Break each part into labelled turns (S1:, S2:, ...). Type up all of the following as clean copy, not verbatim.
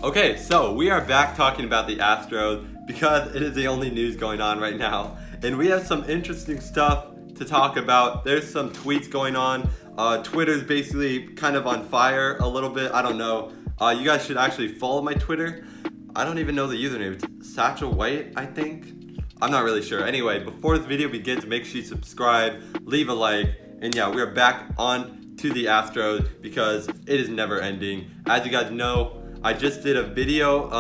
S1: Okay, so we are back talking about the Astros because it is the only news going on right now. And we have some interesting stuff to talk about. There's some tweets going on. Twitter's basically kind of on fire a little bit. I don't know. You guys should actually follow my Twitter. I don't even know the username. It's Satchel White, I think. I'm not really sure. Anyway, before this video begins, make sure you subscribe, leave a like, and yeah, we're back on to the Astros because it is never ending. As you guys know, I just did a video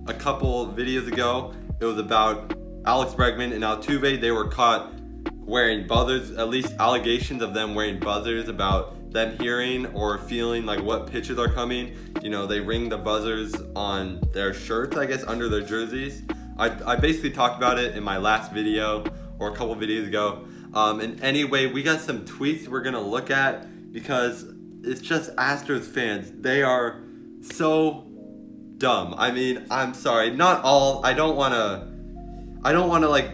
S1: a couple videos ago. It was about Alex Bregman and Altuve. They were caught wearing buzzers, at least allegations of them wearing buzzers about them hearing or feeling like what pitches are coming. You know, they ring the buzzers on their shirts, I guess, under their jerseys. I basically talked about it in my last video or a couple videos ago. And anyway, we got some tweets we're gonna look at because it's just Astros fans. They are so dumb. I mean, I'm sorry. Not all. I don't wanna like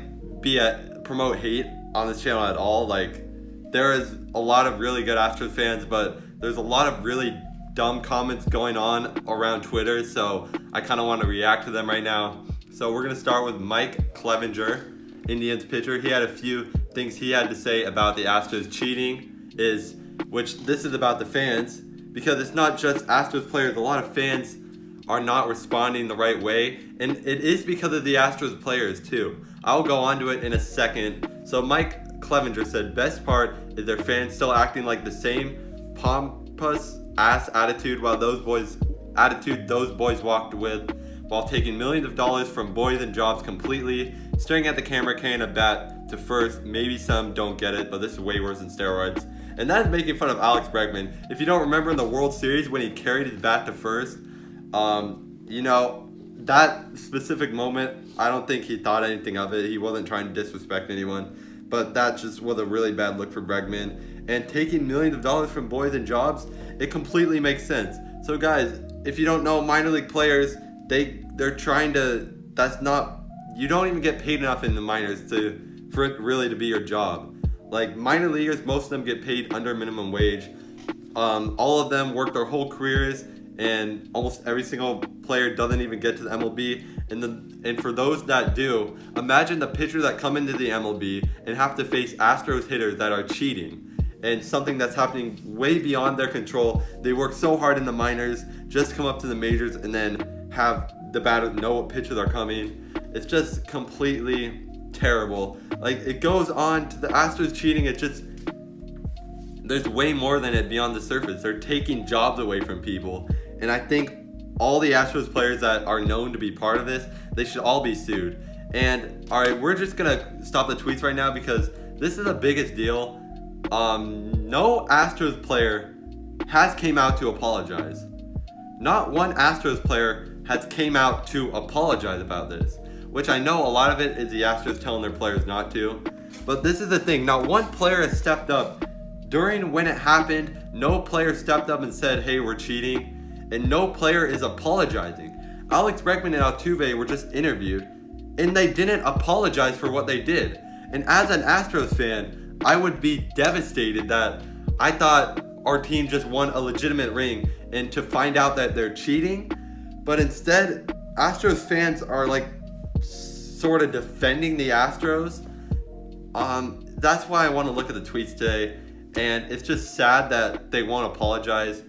S1: promote hate on this channel at all. Like, there is a lot of really good Astros fans, but there's a lot of really dumb comments going on around Twitter, so I kind of want to react to them right now. So we're gonna start with Mike Clevenger, Indians pitcher. He had a few things he had to say about the Astros cheating, which this is about the fans, because it's not just Astros players. A lot of fans are not responding the right way, and it is because of the Astros players too. I'll go on to it in a second. So Mike Clevenger said, best part is their fans still acting like the same pompous ass attitude those boys walked with, while taking millions of dollars from boys and jobs completely, staring at the camera carrying a bat to first. Maybe some don't get it, but this is way worse than steroids. And that is making fun of Alex Bregman. If you don't remember in the World Series when he carried his bat to first, that specific moment, I don't think he thought anything of it. He wasn't trying to disrespect anyone, but that just was a really bad look for Bregman. And taking millions of dollars from boys and jobs, it completely makes sense. So guys, if you don't know, minor league players, they're trying to, you don't even get paid enough in the minors for it really to be your job. Like, minor leaguers, most of them get paid under minimum wage. All of them work their whole careers, and almost every single player doesn't even get to the MLB. And for those that do, imagine the pitchers that come into the MLB and have to face Astros hitters that are cheating, and something that's happening way beyond their control. They work so hard in the minors just to come up to the majors and then have the batters know what pitches are coming. It's just completely terrible. Like, it goes on to the Astros cheating. There's way more than it beyond the surface. They're taking jobs away from people. And I think all the Astros players that are known to be part of this, they should all be sued. And alright, we're just gonna stop the tweets right now because this is the biggest deal. No Astros player has came out to apologize. Not one Astros player has came out to apologize about this, which I know a lot of it is the Astros telling their players not to. But this is the thing, not one player has stepped up. During when it happened, no player stepped up and said, hey, we're cheating, and no player is apologizing. Alex Bregman and Altuve were just interviewed, and they didn't apologize for what they did. And as an Astros fan, I would be devastated that I thought our team just won a legitimate ring, and to find out that they're cheating. But instead, Astros fans are like sort of defending the Astros. That's why I want to look at the tweets today. And it's just sad that they won't apologize.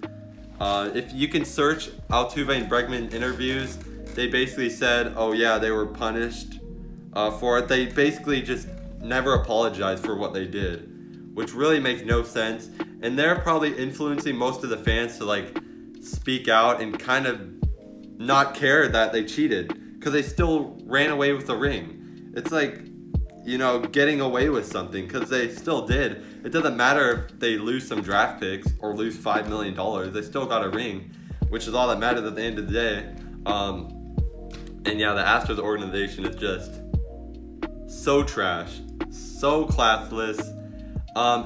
S1: If you can search Altuve and Bregman interviews, they basically said, oh yeah, they were punished for it. They basically just never apologized for what they did, which really makes no sense. And they're probably influencing most of the fans to like speak out and kind of not care that they cheated, because they still ran away with the ring. It's like, getting away with something, because they still did. It doesn't matter if they lose some draft picks or lose $5 million. They still got a ring, which is all that matters at the end of the day. And yeah, the Astros organization is just so trash, so classless.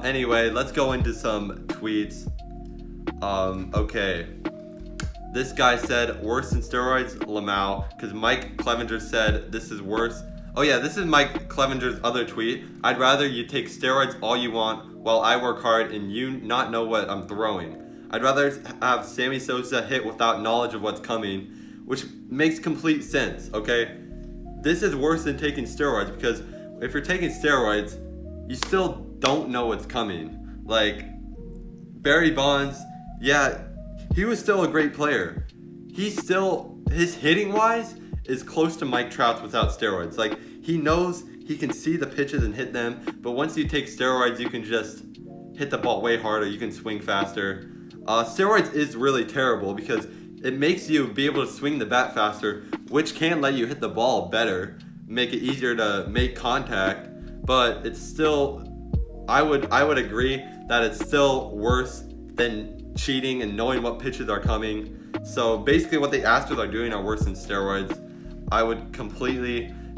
S1: Anyway, let's go into some tweets. Okay. This guy said, worse than steroids, Lamau, because Mike Clevenger said this is worse. Oh yeah, this is Mike Clevenger's other tweet. I'd rather you take steroids all you want while I work hard and you not know what I'm throwing. I'd rather have Sammy Sosa hit without knowledge of what's coming which makes complete sense, okay? This is worse than taking steroids because if you're taking steroids, you still don't know what's coming. Like, Barry Bonds, yeah, he was still a great player. His hitting wise is close to Mike Trout's without steroids. Like, he knows he can see the pitches and hit them, but once you take steroids, you can just hit the ball way harder, you can swing faster. Steroids is really terrible because it makes you be able to swing the bat faster, which can let you hit the ball better, make it easier to make contact, but it's still, I would agree that it's still worse than cheating and knowing what pitches are coming. So basically what the Astros are doing are worse than steroids.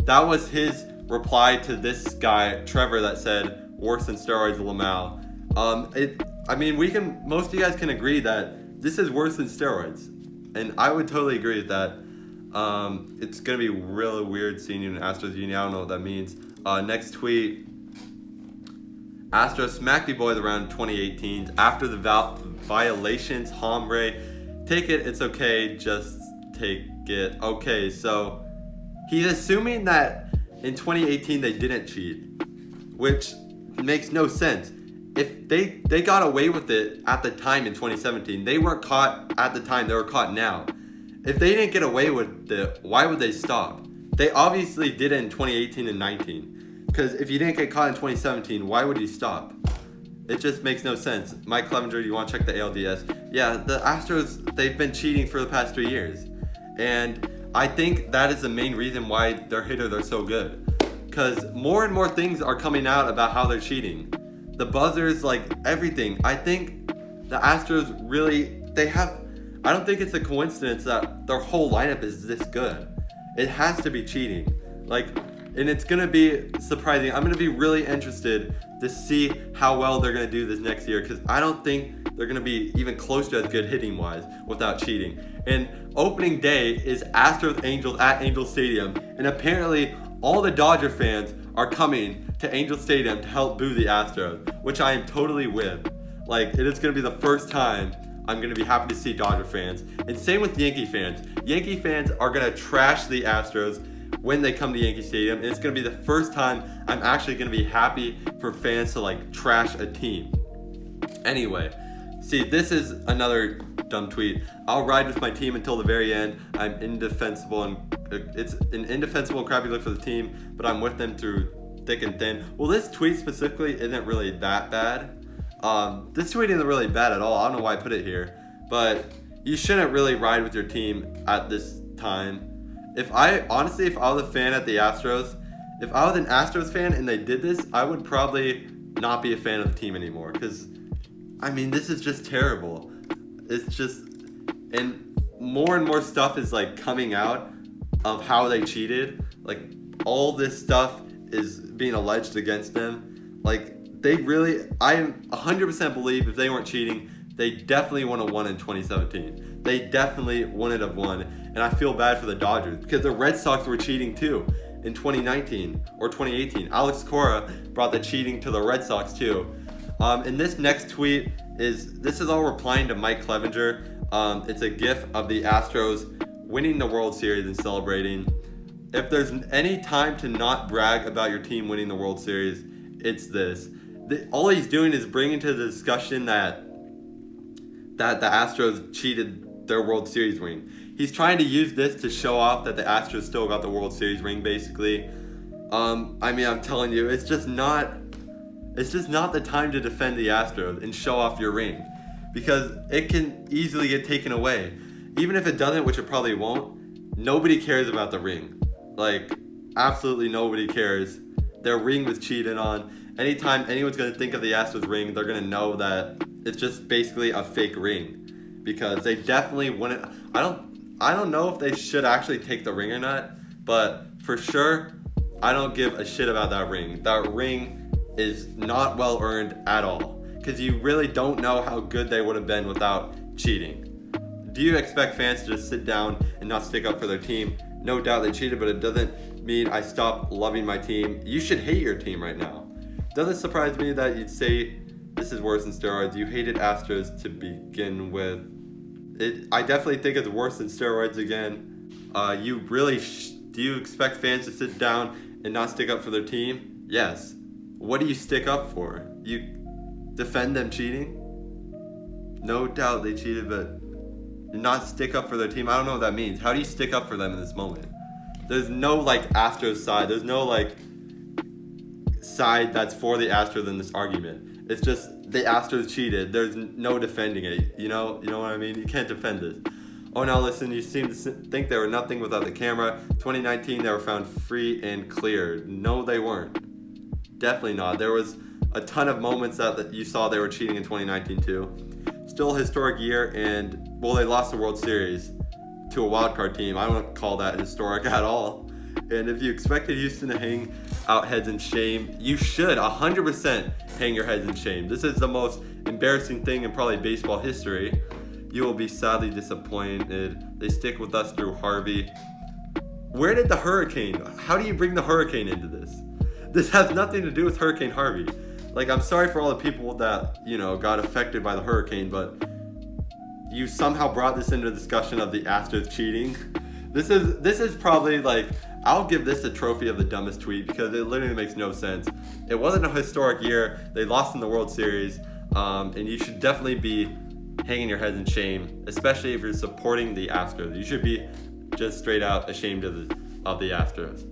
S1: That was his reply to this guy, Trevor, that said worse than steroids, Lamau. Most of you guys can agree that this is worse than steroids. And I would totally agree with that. It's going to be really weird seeing you in Astros uni. I don't know what that means. Next tweet. Astros smacked the boys around 2018 after the violations. Hombre. Take it. It's okay. Just take it. Okay, so he's assuming that in 2018 they didn't cheat, which makes no sense. If they got away with it at the time in 2017, they weren't caught at the time, they were caught now. If they didn't get away with it, why would they stop? They obviously did it in 2018 and 19. Because if you didn't get caught in 2017, why would you stop? It just makes no sense. Mike Clevenger, you want to check the ALDS? Yeah, the Astros, they've been cheating for the past 3 years. And I think that is the main reason why their hitters are so good. Because more and more things are coming out about how they're cheating. The buzzers, like everything. I think the Astros really, I don't think it's a coincidence that their whole lineup is this good. It has to be cheating. And it's going to be surprising. I'm going to be really interested to see how well they're going to do this next year because I don't think they're going to be even close to as good hitting-wise without cheating. And opening day is Astros Angels at Angel Stadium, and apparently all the Dodger fans are coming to Angel Stadium to help boo the Astros, which I am totally with. It is going to be the first time I'm going to be happy to see Dodger fans. And same with Yankee fans. Yankee fans are going to trash the Astros when they come to Yankee Stadium, and it's going to be the first time I'm actually going to be happy for fans to trash a team. Anyway, see, this is another dumb tweet. I'll ride with my team until the very end. I'm indefensible, and it's an indefensible crappy look for the team, but I'm with them through thick and thin. Well, this tweet specifically isn't really that bad. This tweet isn't really bad at all. I don't know why I put it here, but you shouldn't really ride with your team at this time. If I was a fan at the Astros, if I was an Astros fan and they did this, I would probably not be a fan of the team anymore. Because, this is just terrible. It's just, and more stuff is coming out of how they cheated. All this stuff is being alleged against them. I 100% believe if they weren't cheating, they definitely would have won in 2017. They definitely wouldn't have won. And I feel bad for the Dodgers because the Red Sox were cheating too in 2019 or 2018. Alex Cora brought the cheating to the Red Sox too. And this next tweet is all replying to Mike Clevenger. It's a gif of the Astros winning the World Series and celebrating. If there's any time to not brag about your team winning the World Series, it's this. All he's doing is bringing to the discussion that the Astros cheated their World Series ring. He's trying to use this to show off that the Astros still got the World Series ring, basically. I'm telling you, it's just not the time to defend the Astros and show off your ring. Because it can easily get taken away. Even if it doesn't, which it probably won't, nobody cares about the ring. Absolutely nobody cares. Their ring was cheated on. Anytime anyone's going to think of the Astros ring, they're going to know that it's just basically a fake ring. Because they definitely wouldn't. I don't know if they should actually take the ring or not, but for sure, I don't give a shit about that ring. That ring is not well earned at all, because you really don't know how good they would have been without cheating. Do you expect fans to just sit down and not stick up for their team? No doubt they cheated, but it doesn't mean I stop loving my team. You should hate your team right now. Doesn't surprise me that you'd say this is worse than steroids. You hated Astros to begin with. I definitely think it's worse than steroids again. Do you expect fans to sit down and not stick up for their team? Yes. What do you stick up for? You defend them cheating? No doubt they cheated, but not stick up for their team. I don't know what that means. How do you stick up for them in this moment? There's no like Astros side. There's no like side that's for the Astros in this argument. It's just the Astros cheated. There's no defending it. You know what I mean? You can't defend this. Oh, now listen, you seem to think they were nothing without the camera. 2019, they were found free and clear. No, they weren't. Definitely not. There was a ton of moments that you saw they were cheating in 2019 too. Still a historic year, and well, they lost the World Series to a wild card team. I don't call that historic at all. And if you expected Houston to hang out heads in shame, you should 100% hang your heads in shame. This is the most embarrassing thing in probably baseball history. You will be sadly disappointed. They stick with us through Harvey. Where did the hurricane? How do you bring the hurricane into this? This has nothing to do with Hurricane Harvey. Like, I'm sorry for all the people that, got affected by the hurricane, but you somehow brought this into discussion of the Astros cheating. This is probably like, I'll give this a trophy of the dumbest tweet because it literally makes no sense. It wasn't a historic year. They lost in the World Series, and you should definitely be hanging your heads in shame, especially if you're supporting the Astros. You should be just straight out ashamed of the Astros.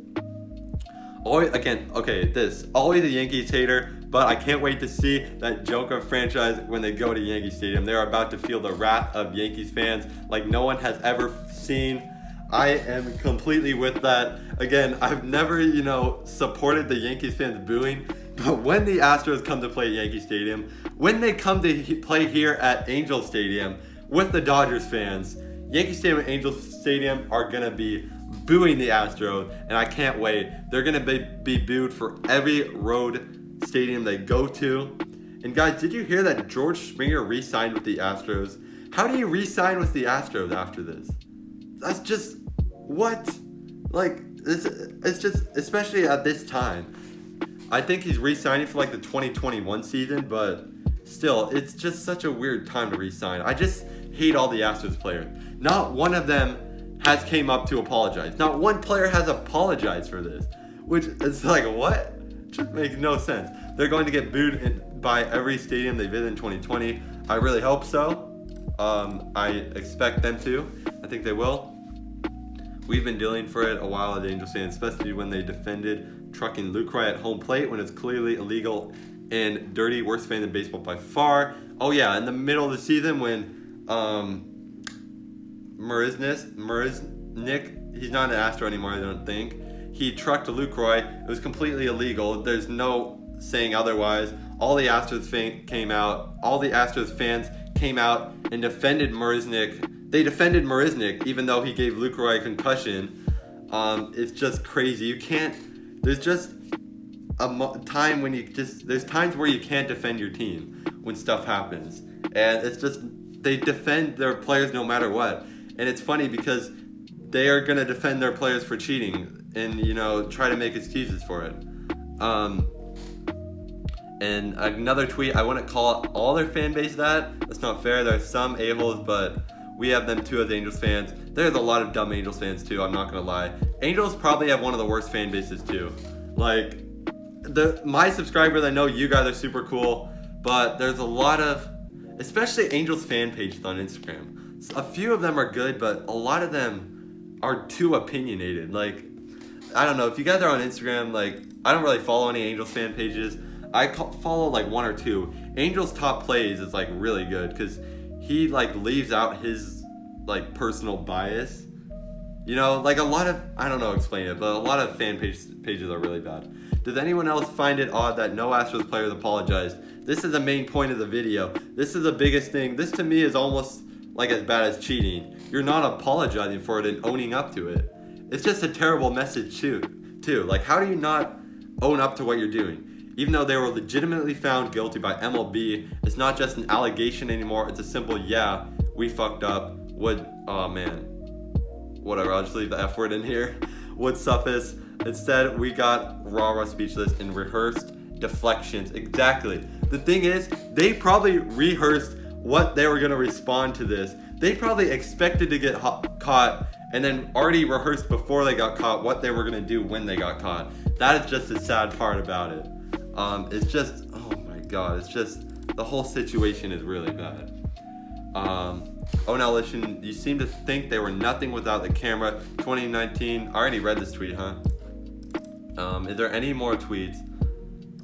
S1: Always a Yankees hater, but I can't wait to see that Joker franchise when they go to Yankee Stadium. They're about to feel the wrath of Yankees fans like no one has ever seen. I am completely with that. Again, I've never, supported the Yankees fans booing, but when the Astros come to play at Yankee Stadium, when they come to play here at Angel Stadium with the Dodgers fans, Yankee Stadium and Angel Stadium are going to be booing the Astros, and I can't wait. They're going to be booed for every road stadium they go to. And guys, did you hear that George Springer re-signed with the Astros? How do you re-sign with the Astros after this? That's just, what? Like, it's just, especially at this time. I think he's re-signing for like the 2021 season, but still, it's just such a weird time to re-sign. I just hate all the Astros players. Not one of them has came up to apologize. Not one player has apologized for this, which is like, what? Just makes no sense. They're going to get booed by every stadium they visit in 2020. I really hope so. I expect them to. I think they will. We've been dealing for it a while at Angel Stadium, especially when they defended trucking Lucroy at home plate when it's clearly illegal and dirty. Worst fan in baseball by far. Oh yeah, in the middle of the season when Marisnick, he's not an Astro anymore, I don't think. He trucked to Lucroy. It was completely illegal. There's no saying otherwise. All the Astros fans came out and defended Marisnick. They defended Marisnick even though he gave Lucroy a concussion. It's just crazy. You can't. There's just time when there's times where you can't defend your team when stuff happens, and it's just they defend their players no matter what. And it's funny because they are gonna defend their players for cheating and try to make excuses for it. And another tweet, I wouldn't call all their fan base that. That's not fair. There's some a-holes, but we have them too as Angels fans. There's a lot of dumb Angels fans too, I'm not gonna lie. Angels probably have one of the worst fan bases too. Like, my subscribers, I know you guys are super cool, but there's a lot of, especially Angels fan pages on Instagram. A few of them are good, but a lot of them are too opinionated. Like, I don't know, if you guys are on Instagram, like, I don't really follow any Angels fan pages. I follow like one or two. Angels Top Plays is like really good because he like leaves out his like personal bias. Like a lot of, I don't know explain it, but a lot of fan pages are really bad. Does anyone else find it odd that no Astros players apologized? This is the main point of the video. This is the biggest thing. This to me is almost like as bad as cheating. You're not apologizing for it and owning up to it. It's just a terrible message too. Like, how do you not own up to what you're doing? Even though they were legitimately found guilty by MLB, it's not just an allegation anymore. It's a simple, yeah, we fucked up. Oh man. Whatever, I'll just leave the F word in here. Would suffice. Instead, we got rah-rah speechless and rehearsed deflections. Exactly. The thing is, they probably rehearsed what they were going to respond to this. They probably expected to get caught and then already rehearsed before they got caught what they were going to do when they got caught. That is just the sad part about it. It's just, oh my God, it's just, the whole situation is really bad. Oh, now listen, you seem to think they were nothing without the camera. 2019, I already read this tweet, huh? Is there any more tweets?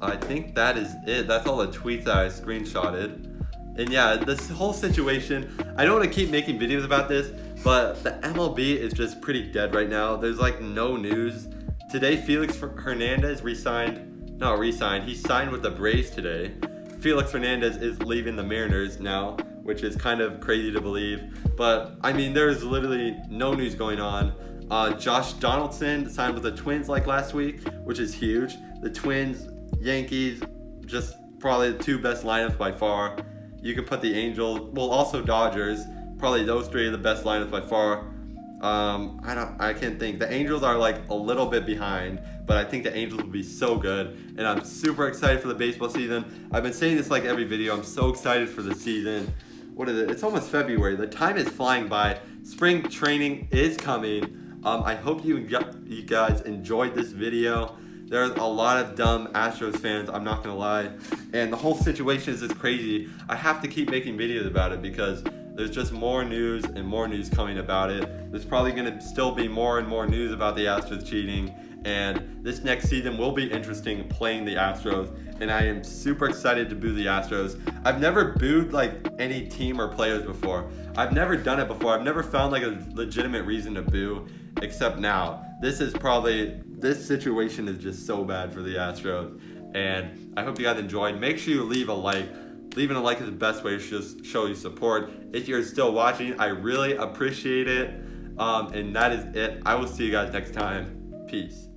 S1: I think that is it. That's all the tweets that I screenshotted. And yeah, this whole situation, I don't want to keep making videos about this, but the MLB is just pretty dead right now. There's like no news. Today, Felix Hernandez he signed with the Braves today. Felix Hernandez is leaving the Mariners now, which is kind of crazy to believe. But, I mean, there's literally no news going on. Josh Donaldson signed with the Twins like last week, which is huge. The Twins, Yankees, just probably the two best lineups by far. You can put the Angels, well, also Dodgers. Probably those three are the best lineups by far. I can't think. The Angels are like a little bit behind, but I think the Angels will be so good, and I'm super excited for the baseball season. I've been saying this like every video. I'm so excited for the season. What is it? It's almost February. The time is flying by. Spring training is coming. I hope you guys enjoyed this video. There's a lot of dumb Astros fans, I'm not gonna lie, and the whole situation is just crazy. I have to keep making videos about it because there's just more news and more news coming about it. There's probably gonna still be more and more news about the Astros cheating, and this next season will be interesting playing the Astros, and I am super excited to boo the Astros. I've never booed like any team or players before. I've never done it before. I've never found like a legitimate reason to boo, except now. This situation is just so bad for the Astros, and I hope you guys enjoyed. Make sure you leave a like. Leaving a like is the best way to just show you support. If you're still watching, I really appreciate it. And that is it. I will see you guys next time. Peace.